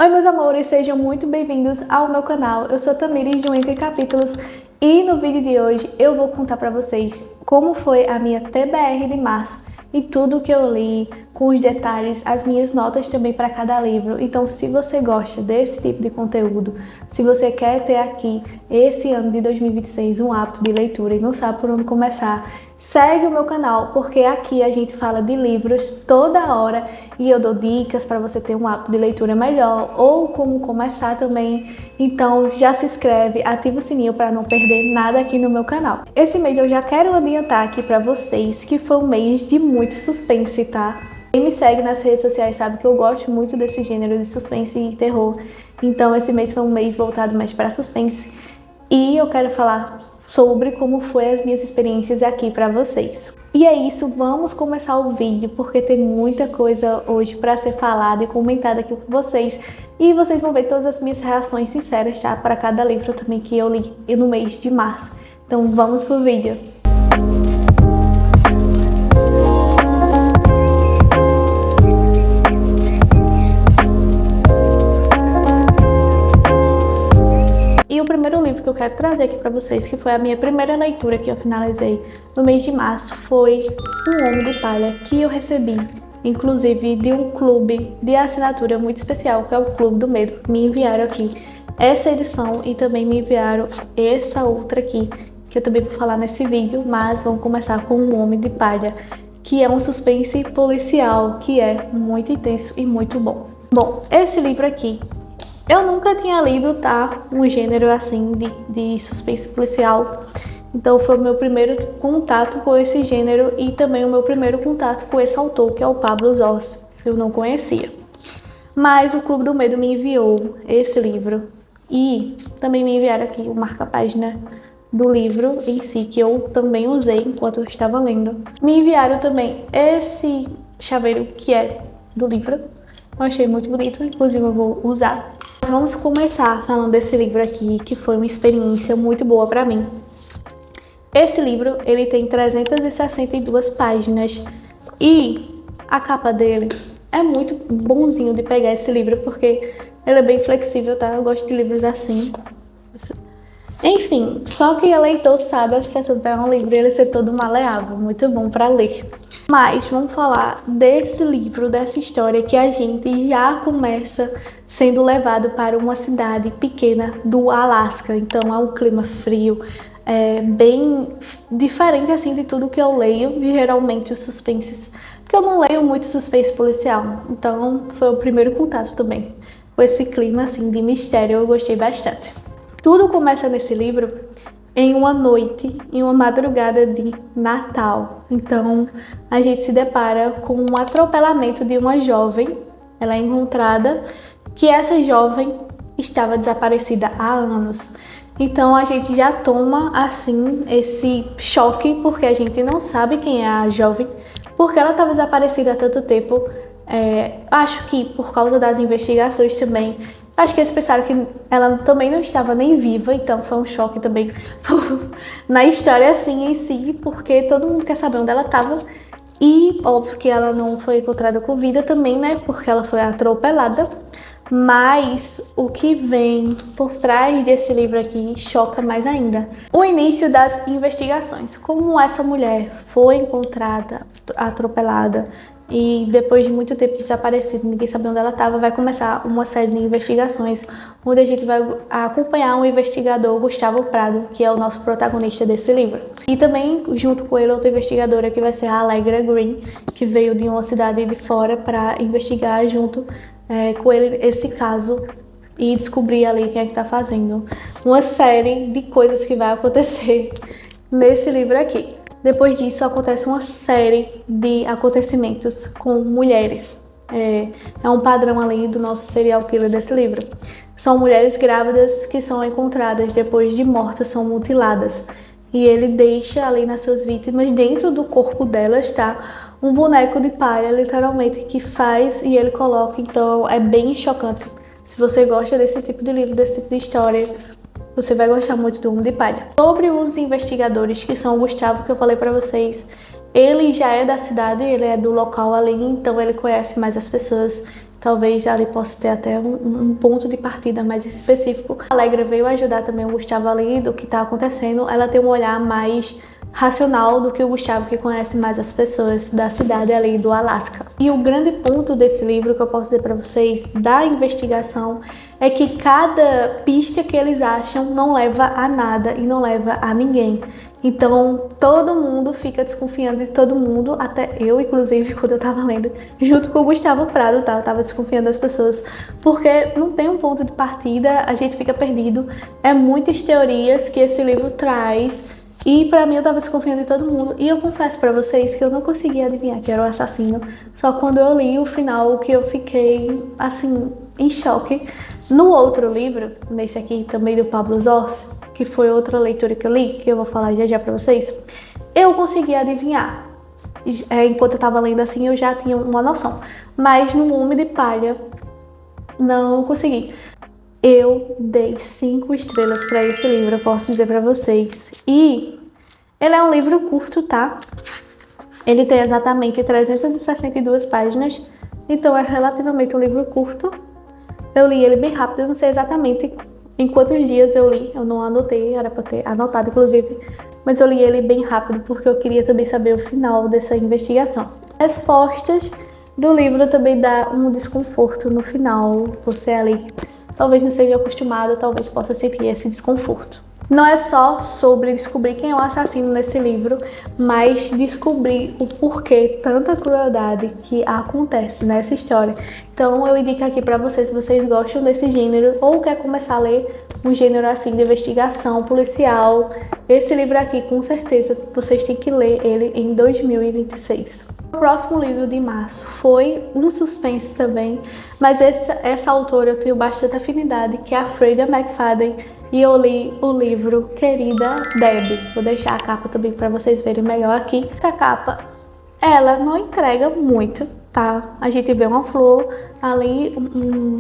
Oi meus amores, sejam muito bem-vindos ao meu canal. Eu sou Tamires de Um Entre Capítulos e no vídeo de hoje eu vou contar pra vocês como foi a minha TBR de março e tudo o que eu li, com os detalhes, as minhas notas também para cada livro. Então, se você gosta desse tipo de conteúdo, se você quer ter aqui esse ano de 2026 um hábito de leitura e não sabe por onde começar, segue o meu canal, porque aqui a gente fala de livros toda hora e eu dou dicas para você ter um hábito de leitura melhor ou como começar também. Então já se inscreve, ativa o sininho para não perder nada aqui no meu canal. Esse mês eu já quero adiantar aqui para vocês que foi um mês de muito suspense, tá? Quem me segue nas redes sociais sabe que eu gosto muito desse gênero de suspense e terror. Então esse mês foi um mês voltado mais para suspense e eu quero falar sobre como foi as minhas experiências aqui para vocês. E é isso, vamos começar o vídeo porque tem muita coisa hoje para ser falada e comentada aqui com vocês. E vocês vão ver todas as minhas reações sinceras, tá? Para cada livro também que eu li no mês de março. Então vamos pro vídeo. E o primeiro livro que eu quero trazer aqui para vocês, que foi a minha primeira leitura que eu finalizei no mês de março, foi Um Homem de Palha, que eu recebi, inclusive, de um clube de assinatura muito especial, que é o Clube do Medo. Me enviaram aqui essa edição e também me enviaram essa outra aqui, que eu também vou falar nesse vídeo, mas vamos começar com Um Homem de Palha, que é um suspense policial, que é muito intenso e muito bom. Bom, esse livro aqui, eu nunca tinha lido, tá? Um gênero assim de suspense policial. Então foi o meu primeiro contato com esse gênero e também o meu primeiro contato com esse autor, que é o Pablo Zossi, que eu não conhecia. Mas o Clube do Medo me enviou esse livro e também me enviaram aqui o marca-página do livro em si, que eu também usei enquanto eu estava lendo. Me enviaram também esse chaveiro que é do livro. Eu achei muito bonito, inclusive eu vou usar. Mas vamos começar falando desse livro aqui, que foi uma experiência muito boa para mim. Esse livro, ele tem 362 páginas e a capa dele é muito bonzinho de pegar esse livro, porque ele é bem flexível, tá? Eu gosto de livros assim. Enfim, só quem é leitor sabe a sensação de pegar um livro e ele ser todo maleável, muito bom para ler. Mas vamos falar desse livro, dessa história que a gente já começa sendo levado para uma cidade pequena do Alasca. Então é um clima frio, bem diferente assim de tudo que eu leio, e geralmente os suspenses, porque eu não leio muito suspense policial. Então foi o primeiro contato também com esse clima assim de mistério, eu gostei bastante. Tudo começa nesse livro em uma noite, em uma madrugada de Natal. Então, a gente se depara com um atropelamento de uma jovem. Ela é encontrada, que essa jovem estava desaparecida há anos. Então, a gente já toma, assim, esse choque, porque a gente não sabe quem é a jovem, porque ela estava desaparecida há tanto tempo. Acho que por causa das investigações também. Acho que eles pensaram que ela também não estava nem viva, então foi um choque também na história assim em si, porque todo mundo quer saber onde ela estava. E óbvio que ela não foi encontrada com vida também, né? Porque ela foi atropelada. Mas o que vem por trás desse livro aqui choca mais ainda. O início das investigações. Como essa mulher foi encontrada atropelada e depois de muito tempo desaparecida, ninguém sabia onde ela estava, vai começar uma série de investigações, onde a gente vai acompanhar um investigador, Gustavo Prado, que é o nosso protagonista desse livro. E também, junto com ele, outra investigadora, que vai ser a Allegra Green, que veio de uma cidade de fora para investigar junto com ele esse caso e descobrir ali quem é que está fazendo. Uma série de coisas que vai acontecer nesse livro aqui. Depois disso, acontece uma série de acontecimentos com mulheres. É um padrão ali do nosso serial killer desse livro. São mulheres grávidas que são encontradas depois de mortas, são mutiladas. E ele deixa ali nas suas vítimas, dentro do corpo delas, tá? Um boneco de palha, literalmente, que faz e ele coloca. Então é bem chocante. Se você gosta desse tipo de livro, desse tipo de história, você vai gostar muito do Homem de Palha. Sobre os investigadores, que são o Gustavo, que eu falei pra vocês, ele já é da cidade, ele é do local ali, então ele conhece mais as pessoas talvez ali possa ter até um ponto de partida mais específico. A Allegra veio ajudar também o Gustavo ali do que está acontecendo. Ela tem um olhar mais racional do que o Gustavo, que conhece mais as pessoas da cidade ali do Alasca. E o grande ponto desse livro que eu posso dizer para vocês, da investigação, é que cada pista que eles acham não leva a nada e não leva a ninguém. Então, todo mundo fica desconfiando de todo mundo, até eu, inclusive, quando eu tava lendo, junto com o Gustavo Prado, tá? Eu tava desconfiando das pessoas, porque não tem um ponto de partida, a gente fica perdido. É muitas teorias que esse livro traz, e pra mim eu tava desconfiando de todo mundo. E eu confesso pra vocês que eu não conseguia adivinhar que era o assassino, só quando eu li o final que eu fiquei, assim, em choque. No outro livro, nesse aqui também do Pablo Zorzi, que foi outra leitura que eu li, que eu vou falar já já pra vocês, eu consegui adivinhar. Enquanto eu tava lendo assim, eu já tinha uma noção. Mas no Homem de Palha, não consegui. Eu dei 5 estrelas pra esse livro, eu posso dizer pra vocês. E ele é um livro curto, tá? Ele tem exatamente 362 páginas, então é relativamente um livro curto. Eu li ele bem rápido, eu não sei exatamente em quantos dias eu li, eu não anotei, era pra ter anotado inclusive, mas eu li ele bem rápido porque eu queria também saber o final dessa investigação. As respostas do livro também dá um desconforto no final, você ali talvez não seja acostumado, talvez possa sentir esse desconforto. Não é só sobre descobrir quem é o assassino nesse livro, mas descobrir o porquê tanta crueldade que acontece nessa história. Então eu indico aqui pra vocês, se vocês gostam desse gênero ou quer começar a ler um gênero assim de investigação policial, esse livro aqui com certeza vocês têm que ler ele em 2026. O próximo livro de março foi um suspense também, mas essa autora eu tenho bastante afinidade, que é a Freida McFadden, e eu li o livro Querida Debbie. Vou deixar a capa também para vocês verem melhor aqui. Essa capa, ela não entrega muito, tá? A gente vê uma flor ali,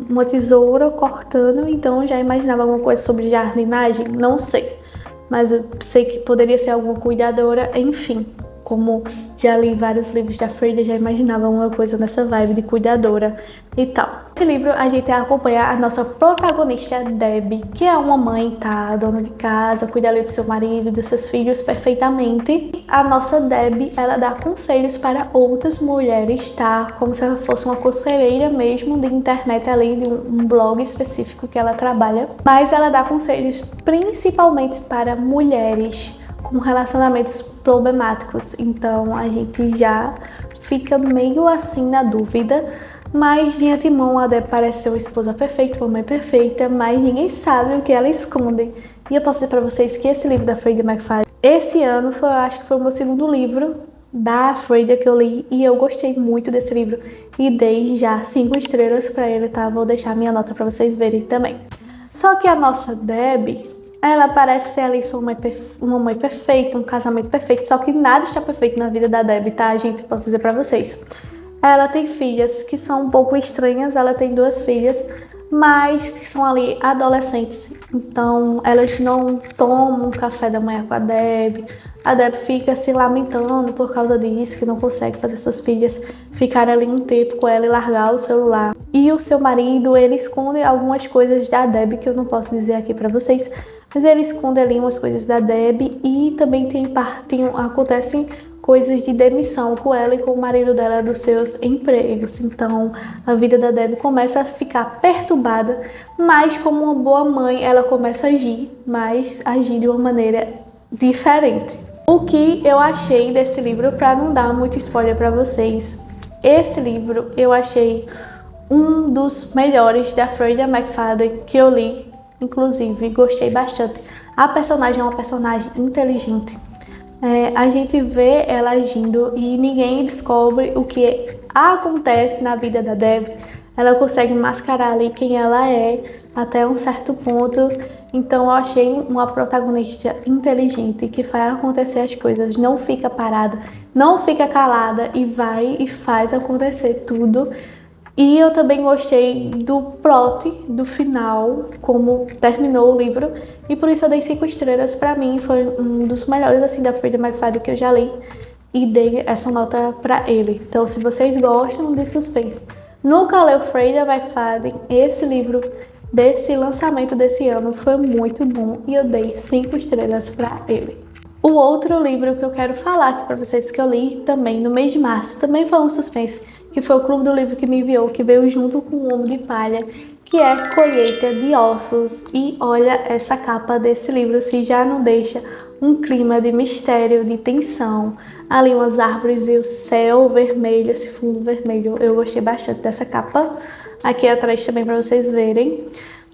uma tesoura cortando, então eu já imaginava alguma coisa sobre jardinagem, não sei. Mas eu sei que poderia ser alguma cuidadora, enfim. Como já li vários livros da Freida, já imaginava uma coisa nessa vibe de cuidadora e tal. Nesse livro a gente acompanha a nossa protagonista Debbie, que é uma mãe, tá? Dona de casa, cuida ali do seu marido, dos seus filhos perfeitamente. A nossa Debbie, ela dá conselhos para outras mulheres, tá? Como se ela fosse uma conselheira mesmo de internet ali, de um blog específico que ela trabalha. Mas ela dá conselhos principalmente para mulheres com relacionamentos problemáticos, então a gente já fica meio assim na dúvida, mas de antemão a Deb parece ser uma esposa perfeita, uma mãe perfeita, mas ninguém sabe o que ela esconde. E eu posso dizer para vocês que esse livro da Freida McFadden, esse ano eu acho que foi o meu segundo livro da Freida que eu li, e eu gostei muito desse livro e dei já 5 estrelas para ele, tá? Vou deixar minha nota para vocês verem também. Só que a nossa Debbie, ela parece ser ali uma mãe perfeita, um casamento perfeito, só que nada está perfeito na vida da Debbie, tá, gente? Posso dizer pra vocês. Ela tem filhas que são um pouco estranhas, ela tem 2 filhas, mas que são ali adolescentes. Então, elas não tomam café da manhã com a Debbie. A Debbie fica se lamentando por causa disso, que não consegue fazer suas filhas ficarem ali um tempo com ela e largar o celular. E o seu marido, ele esconde algumas coisas da Debbie, que eu não posso dizer aqui pra vocês, mas ele esconde ali umas coisas da Debbie, e também acontecem coisas de demissão com ela e com o marido dela dos seus empregos. Então a vida da Debbie começa a ficar perturbada, mas como uma boa mãe ela começa a agir, mas agir de uma maneira diferente. O que eu achei desse livro, para não dar muito spoiler para vocês, esse livro eu achei um dos melhores da Freida McFadden que eu li. Inclusive, gostei bastante. A personagem é uma personagem inteligente. A gente vê ela agindo e ninguém descobre o que acontece na vida da Debbie. Ela consegue mascarar ali quem ela é até um certo ponto. Então eu achei uma protagonista inteligente que faz acontecer as coisas. Não fica parada, não fica calada e vai e faz acontecer tudo. E eu também gostei do plot, do final, como terminou o livro. E por isso eu dei 5 estrelas. Pra mim foi um dos melhores assim da Freida McFadden que eu já li. E dei essa nota pra ele. Então se vocês gostam de suspense, Nunca leu Freida McFadden. Esse livro desse lançamento desse ano foi muito bom e eu dei 5 estrelas para ele. O outro livro que eu quero falar aqui para vocês que eu li também no mês de março, também foi um suspense, que foi o Clube do Livro que me enviou, que veio junto com o Homem de Palha, que é Colheita de Ossos. E olha essa capa desse livro, se já não deixa um clima de mistério, de tensão. Ali umas árvores e o céu vermelho, esse fundo vermelho. Eu gostei bastante dessa capa. Aqui atrás também para vocês verem.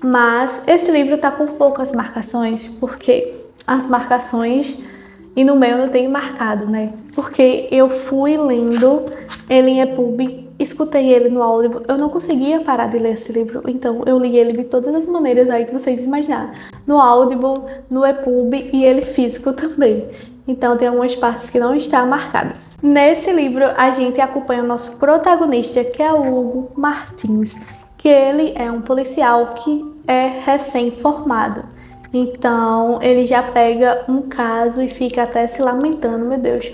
Mas esse livro tá com poucas marcações, porque as marcações e no meio eu tenho marcado, né? Porque eu fui lendo ele em EPUB, escutei ele no Audible, eu não conseguia parar de ler esse livro, então eu li ele de todas as maneiras aí que vocês imaginarem. No Audible, no EPUB e ele físico também. Então tem algumas partes que não está marcada. Nesse livro a gente acompanha o nosso protagonista, que é o Hugo Martins, que ele é um policial que é recém-formado. Então, ele já pega um caso e fica até se lamentando, meu Deus,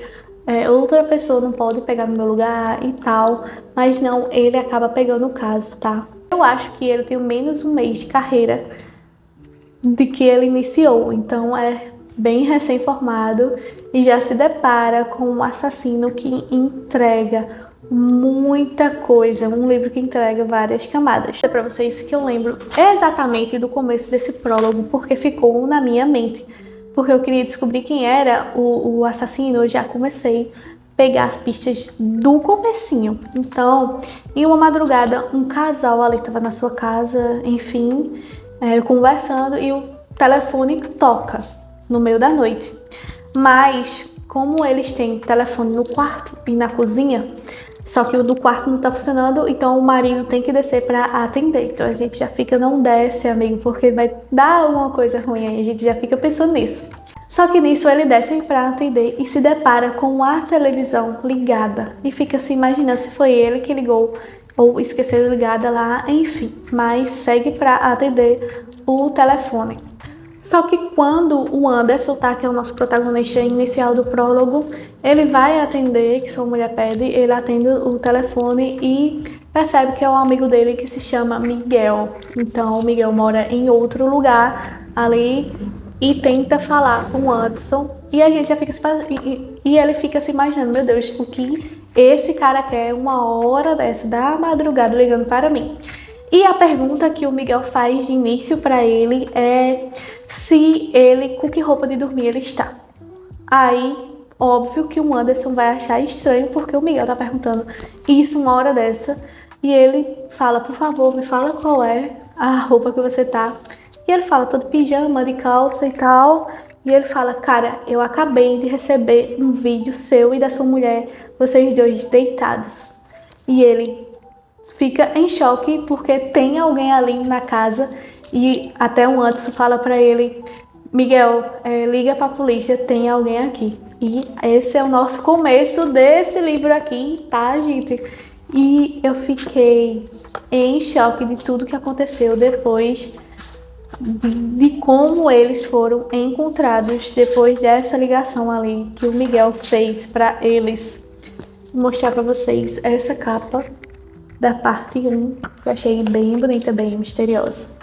outra pessoa não pode pegar no meu lugar e tal, mas não, ele acaba pegando o caso, tá? Eu acho que ele tem menos um mês de carreira de que ele iniciou, então é bem recém-formado e já se depara com um assassino que entrega muita coisa, um livro que entrega várias camadas. É para vocês que eu lembro exatamente do começo desse prólogo, porque ficou na minha mente, porque eu queria descobrir quem era o assassino. Eu já comecei a pegar as pistas do comecinho. Então, em uma madrugada, um casal ali estava na sua casa, enfim, conversando, e o telefone toca no meio da noite. Mas, como eles têm telefone no quarto e na cozinha, só que o do quarto não tá funcionando, então o marido tem que descer para atender. Então a gente já fica, não desce, amigo, porque vai dar alguma coisa ruim aí. A gente já fica pensando nisso. Só que nisso ele desce para atender e se depara com a televisão ligada. E fica se imaginando se foi ele que ligou ou esqueceu ligada lá, enfim. Mas segue para atender o telefone. Só que quando o Anderson, tá, que é o nosso protagonista inicial do prólogo, ele vai atender, que sua mulher pede, ele atende o telefone e percebe que é um amigo dele que se chama Miguel. Então o Miguel mora em outro lugar ali e tenta falar com o Anderson e a gente já fica e ele fica se imaginando, meu Deus, o que esse cara quer uma hora dessa, da madrugada, ligando para mim. E a pergunta que o Miguel faz de início para ele é com que roupa de dormir ele está. Aí, óbvio que o Anderson vai achar estranho, porque o Miguel tá perguntando isso uma hora dessa. E ele fala, por favor, me fala qual é a roupa que você tá. E ele fala, tô de pijama, de calça e tal. E ele fala, cara, eu acabei de receber um vídeo seu e da sua mulher, vocês dois deitados. E ele fica em choque porque tem alguém ali na casa e até o Anderson fala para ele, Miguel, liga para a polícia, tem alguém aqui. E esse é o nosso começo desse livro aqui, tá, gente? E eu fiquei em choque de tudo que aconteceu depois de como eles foram encontrados depois dessa ligação ali que o Miguel fez para eles. Vou mostrar para vocês essa capa da parte 1, que eu achei bem bonita, bem misteriosa.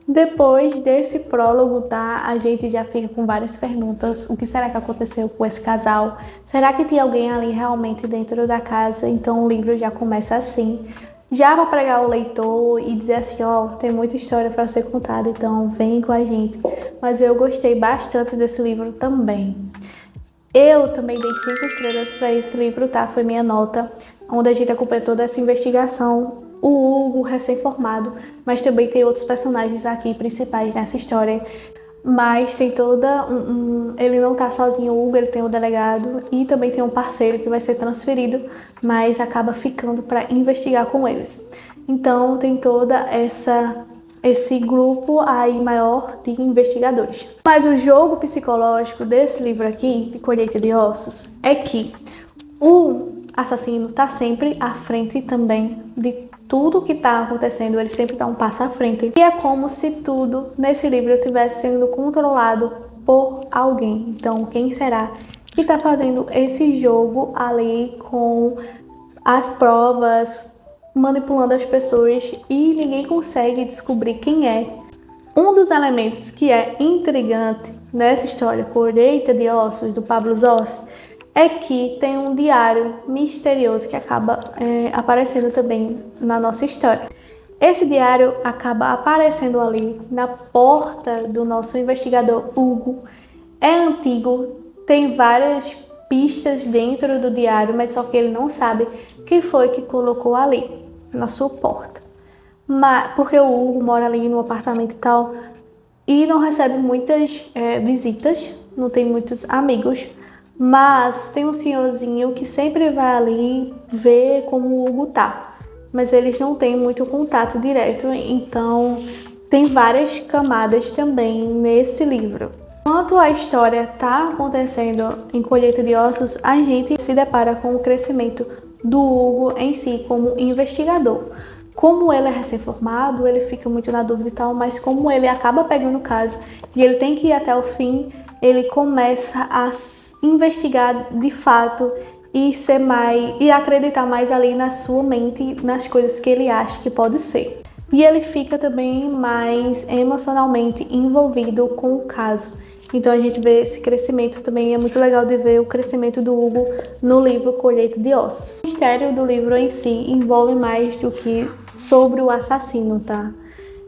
Depois desse prólogo, tá? A gente já fica com várias perguntas. O que será que aconteceu com esse casal? Será que tinha alguém ali realmente dentro da casa? Então o livro já começa assim. Já para pregar o leitor e dizer assim, ó, tem muita história para ser contada, então vem com a gente. Mas eu gostei bastante desse livro também. Eu também dei 5 estrelas para esse livro, tá? Foi minha nota, onde a gente acompanha toda essa investigação. O Hugo, recém-formado, mas também tem outros personagens aqui principais nessa história. Mas tem toda ele não tá sozinho, o Hugo, ele tem o delegado e também tem um parceiro que vai ser transferido, mas acaba ficando para investigar com eles. Então tem toda esse grupo aí maior de investigadores. Mas o jogo psicológico desse livro aqui, de Colheita de Ossos, é que o assassino tá sempre à frente também de tudo que tá acontecendo, ele sempre dá um passo à frente. E é como se tudo nesse livro estivesse sendo controlado por alguém. Então, quem será que tá fazendo esse jogo ali com as provas, manipulando as pessoas e ninguém consegue descobrir quem é. Um dos elementos que é intrigante nessa história Colheita de Ossos, do Pablo Zós, é que tem um diário misterioso que acaba aparecendo também na nossa história. Esse diário acaba aparecendo ali na porta do nosso investigador Hugo. É antigo, tem várias pistas dentro do diário, mas só que ele não sabe quem foi que colocou ali, na sua porta. Porque o Hugo mora ali no apartamento e tal, e não recebe muitas visitas, não tem muitos amigos, mas tem um senhorzinho que sempre vai ali ver como o Hugo tá, mas eles não têm muito contato direto, então tem várias camadas também nesse livro. Enquanto a história está acontecendo em Colheita de Ossos, a gente se depara com o crescimento do Hugo em si como investigador. Como ele é recém-formado, ele fica muito na dúvida e tal, mas como ele acaba pegando o caso e ele tem que ir até o fim, ele começa a investigar de fato e acreditar mais ali na sua mente, nas coisas que ele acha que pode ser. E ele fica também mais emocionalmente envolvido com o caso. Então a gente vê esse crescimento também, é muito legal de ver o crescimento do Hugo no livro Colheita de Ossos. O mistério do livro em si envolve mais do que sobre o assassino, tá?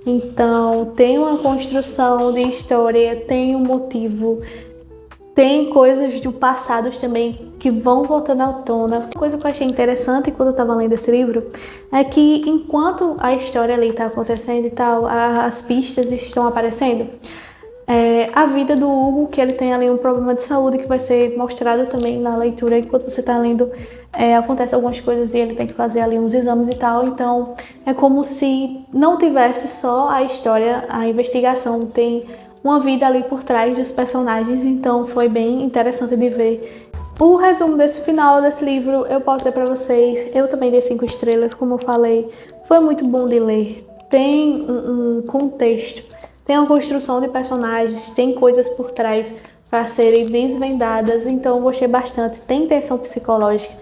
Então tem uma construção de história, tem um motivo, tem coisas do passado também que vão voltando à tona. Uma coisa que eu achei interessante quando eu estava lendo esse livro é que enquanto a história ali está acontecendo e tal, as pistas estão aparecendo, a vida do Hugo, que ele tem ali um problema de saúde que vai ser mostrado também na leitura. Enquanto você está lendo, acontece algumas coisas e ele tem que fazer ali uns exames e tal. Então é como se não tivesse só a história, a investigação, tem uma vida ali por trás dos personagens. Então foi bem interessante de ver. O resumo desse final desse livro eu posso dizer para vocês, eu também dei 5 estrelas, como eu falei, foi muito bom de ler, tem um contexto, tem uma construção de personagens, tem coisas por trás para serem desvendadas, então eu gostei bastante, tem tensão psicológica,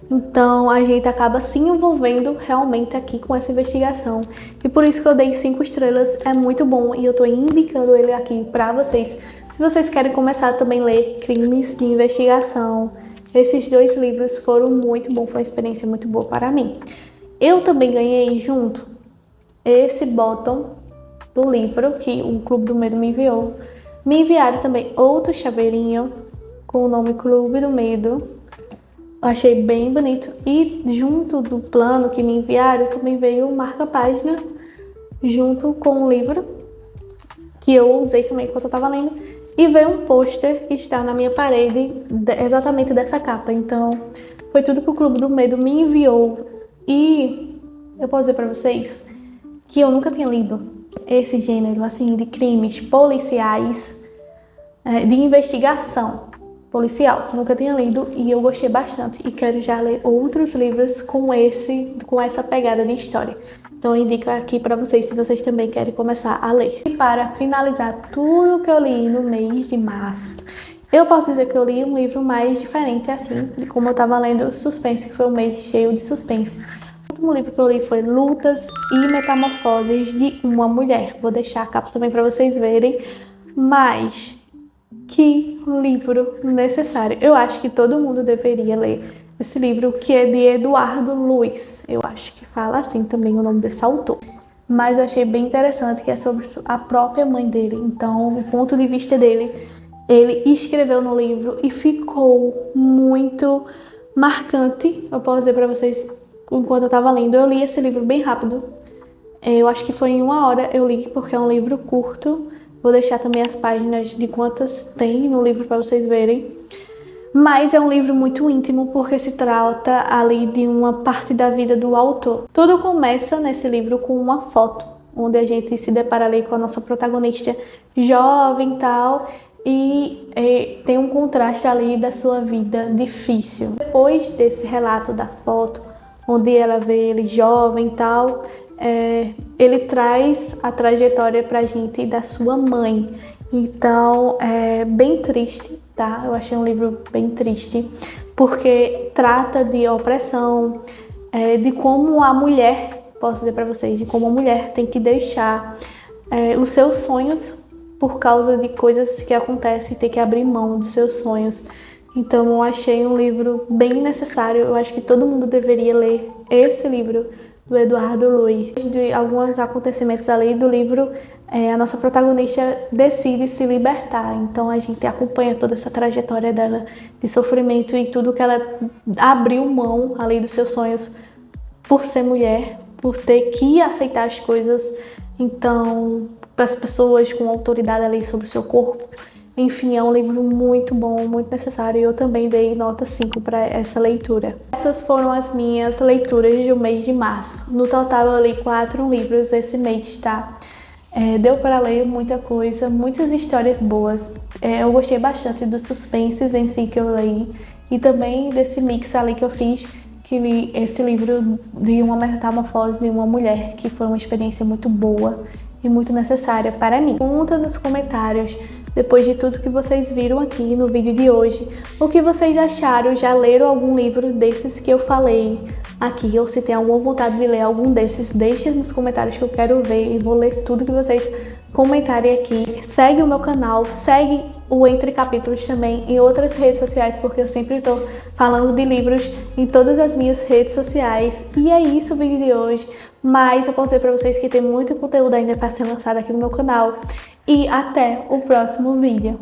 então a gente acaba se envolvendo realmente aqui com essa investigação, e por isso que eu dei 5 estrelas, é muito bom e eu tô indicando ele aqui para vocês. Se vocês querem começar também a ler crimes de investigação, esses 2 livros foram muito bons, foi uma experiência muito boa para mim. Eu também ganhei junto esse bottom do livro que o Clube do Medo me enviou. Me enviaram também outro chaveirinho com o nome Clube do Medo. Eu achei bem bonito. E junto do plano que me enviaram também veio um marca-página junto com o livro que eu usei também enquanto eu estava lendo. E veio um pôster que está na minha parede, exatamente dessa capa. Então, foi tudo que o Clube do Medo me enviou. E eu posso dizer para vocês que eu nunca tinha lido esse gênero, assim, de crimes policiais, de investigação policial. Nunca tinha lido e eu gostei bastante. E quero já ler outros livros com essa pegada de história. Então eu indico aqui para vocês, se vocês também querem começar a ler. E para finalizar tudo que eu li no mês de março, eu posso dizer que eu li um livro mais diferente, assim, de como eu estava lendo Suspense, que foi um mês cheio de suspense. O último livro que eu li foi Lutas e Metamorfoses de uma Mulher. Vou deixar a capa também para vocês verem. Mas que livro necessário. Eu acho que todo mundo deveria ler esse livro, que é de Eduardo Luiz. Eu acho que fala assim também o nome desse autor. Mas eu achei bem interessante, que é sobre a própria mãe dele. Então, o ponto de vista dele, ele escreveu no livro e ficou muito marcante. Eu posso dizer para vocês, enquanto eu estava lendo, eu li esse livro bem rápido. Eu acho que foi em 1 hora eu li, porque é um livro curto. Vou deixar também as páginas de quantas tem no livro para vocês verem. Mas é um livro muito íntimo, porque se trata ali de uma parte da vida do autor. Tudo começa nesse livro com uma foto, onde a gente se depara ali com a nossa protagonista jovem e tal, e tem um contraste ali da sua vida difícil. Depois desse relato da foto, onde ela vê ele jovem e tal, ele traz a trajetória pra gente da sua mãe. Então, é bem triste, tá? Eu achei um livro bem triste, porque trata de opressão, de como a mulher, posso dizer para vocês, de como a mulher tem que deixar os seus sonhos por causa de coisas que acontecem e ter que abrir mão dos seus sonhos. Então eu achei um livro bem necessário, eu acho que todo mundo deveria ler esse livro do Eduardo Luiz. De alguns acontecimentos ali do livro, a nossa protagonista decide se libertar, então a gente acompanha toda essa trajetória dela de sofrimento e tudo que ela abriu mão ali dos seus sonhos por ser mulher, por ter que aceitar as coisas, então, as pessoas com autoridade ali sobre o seu corpo. Enfim, é um livro muito bom, muito necessário e eu também dei nota 5 para essa leitura. Essas foram as minhas leituras do mês de março. No total eu li 4 livros esse mês, tá? Deu para ler muita coisa, muitas histórias boas. Eu gostei bastante dos suspenses em si que eu li e também desse mix ali que eu fiz, que li esse livro de uma metamorfose de uma mulher, que foi uma experiência muito boa e muito necessária para mim. Conta nos comentários, depois de tudo que vocês viram aqui no vídeo de hoje, o que vocês acharam, já leram algum livro desses que eu falei aqui, ou se tem alguma vontade de ler algum desses, deixa nos comentários que eu quero ver e vou ler tudo que vocês comentarem aqui. Segue o meu canal, segue o Entre Capítulos também em outras redes sociais, porque eu sempre estou falando de livros em todas as minhas redes sociais. E é isso o vídeo de hoje, mas eu posso dizer para vocês que tem muito conteúdo ainda para ser lançado aqui no meu canal. E até o próximo vídeo.